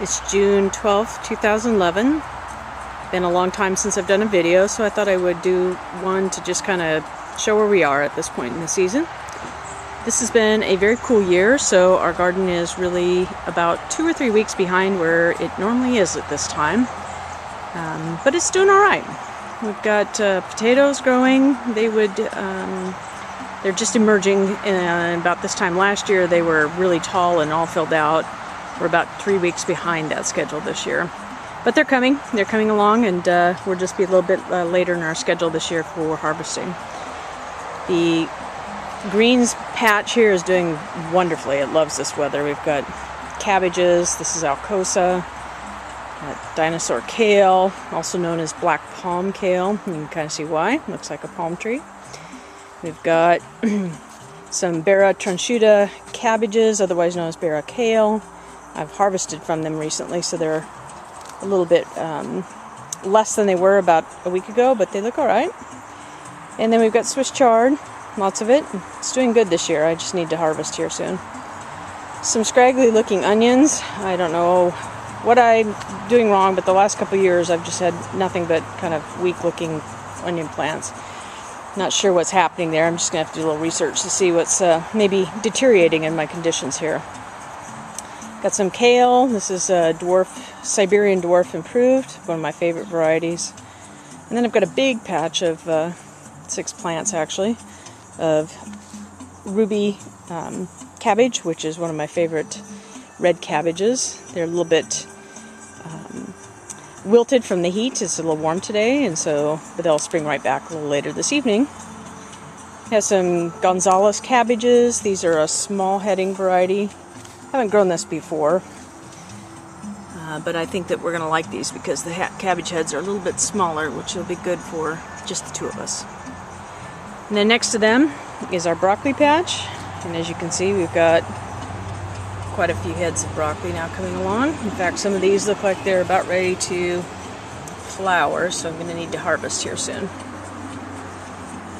It's June 12th, 2011. Been a long time since I've done a video, so I thought I would do one to just kind of show where we are at this point in the season. This has been a very cool year, so our garden is really about 2 or 3 weeks behind where it normally is at this time. But it's doing all right. We've got potatoes growing. They're just emerging. About this time last year, they were really tall and all filled out. We're about 3 weeks behind that schedule this year. But they're coming. They're coming along, and we'll just be a little bit later in our schedule this year for harvesting. The greens patch here is doing wonderfully. It loves this weather. We've got cabbages. This is alcosa. Dinosaur kale, also known as black palm kale. You can kind of see why. Looks like a palm tree. We've got some Barra transciuta cabbages, otherwise known as Barra kale. I've harvested from them recently, so they're a little bit less than they were about a week ago, but they look all right. And then we've got Swiss chard, lots of it. It's doing good this year. I just need to harvest here soon. Some scraggly looking onions. I don't know what I'm doing wrong, but the last couple of years I've just had nothing but kind of weak looking onion plants. Not sure what's happening there. I'm just gonna have to do a little research to see what's maybe deteriorating in my conditions here. Got some kale. This is a Siberian dwarf improved, one of my favorite varieties. And then I've got a big patch of 6 plants actually of ruby cabbage, which is one of my favorite red cabbages. They're a little bit wilted from the heat. It's a little warm today, but they'll spring right back a little later this evening. Have some Gonzales cabbages. These are a small heading variety. Haven't grown this before, but I think that we're going to like these because the cabbage heads are a little bit smaller, which will be good for just the two of us. And then next to them is our broccoli patch, and as you can see, we've got quite a few heads of broccoli now coming along. In fact, some of these look like they're about ready to flower, so I'm going to need to harvest here soon.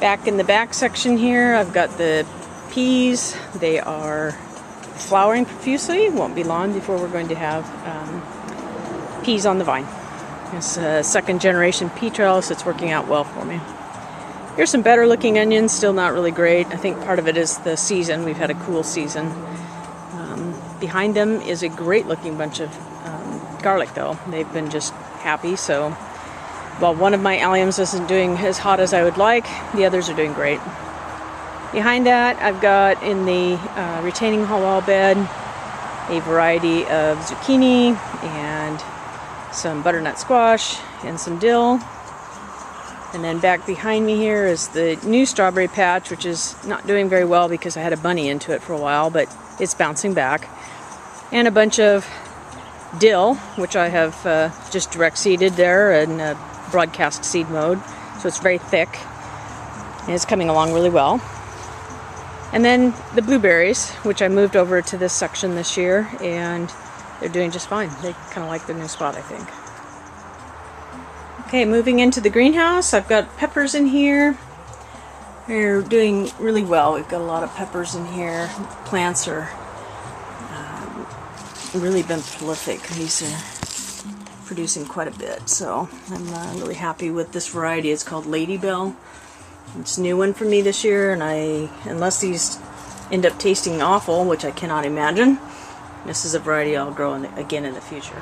Back in the back section here, I've got the peas. They are flowering profusely. It won't be long before we're going to have peas on the vine. It's a second generation pea trellis. It's working out well for me. Here's some better looking onions, still not really great. I think part of it is the season. We've had a cool season. Behind them is a great looking bunch of garlic though. They've been just happy, so while one of my alliums isn't doing as hot as I would like, the others are doing great. Behind that, I've got in the retaining wall bed a variety of zucchini and some butternut squash and some dill. And then back behind me here is the new strawberry patch, which is not doing very well because I had a bunny into it for a while, but it's bouncing back. And a bunch of dill, which I have just direct seeded there in broadcast seed mode, so it's very thick and it's coming along really well. And then the blueberries, which I moved over to this section this year, and they're doing just fine. They kind of like their new spot, I think. Okay, moving into the greenhouse, I've got peppers in here. They're doing really well. We've got a lot of peppers in here. Plants are really been prolific. These are producing quite a bit, so I'm really happy with this variety. It's called Ladybell. It's a new one for me this year, and unless these end up tasting awful, which I cannot imagine, this is a variety I'll grow again in the future.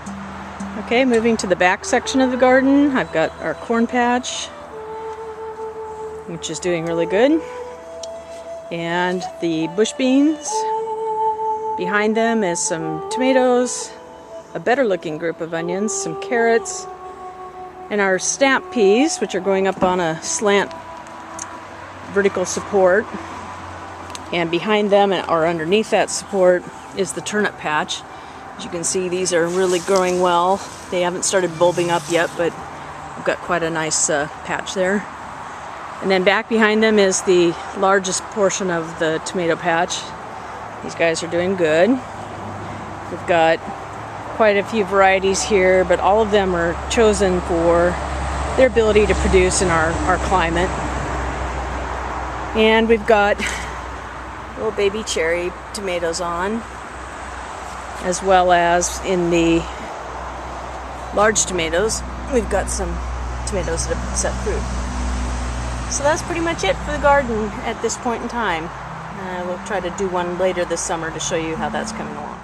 Okay, moving to the back section of the garden, I've got our corn patch, which is doing really good, and the bush beans. Behind them is some tomatoes, a better looking group of onions, some carrots, and our snap peas, which are going up on a slant vertical support. And behind them, or underneath that support, is the turnip patch. As you can see, these are really growing well. They haven't started bulbing up yet, but I've got quite a nice patch there. And then back behind them is the largest portion of the tomato patch. These guys are doing good. We've got quite a few varieties here, but all of them are chosen for their ability to produce in our climate. And we've got little baby cherry tomatoes on, as well as in the large tomatoes. We've got some tomatoes that have set fruit. So that's pretty much it for the garden at this point in time. We'll try to do one later this summer to show you how that's coming along.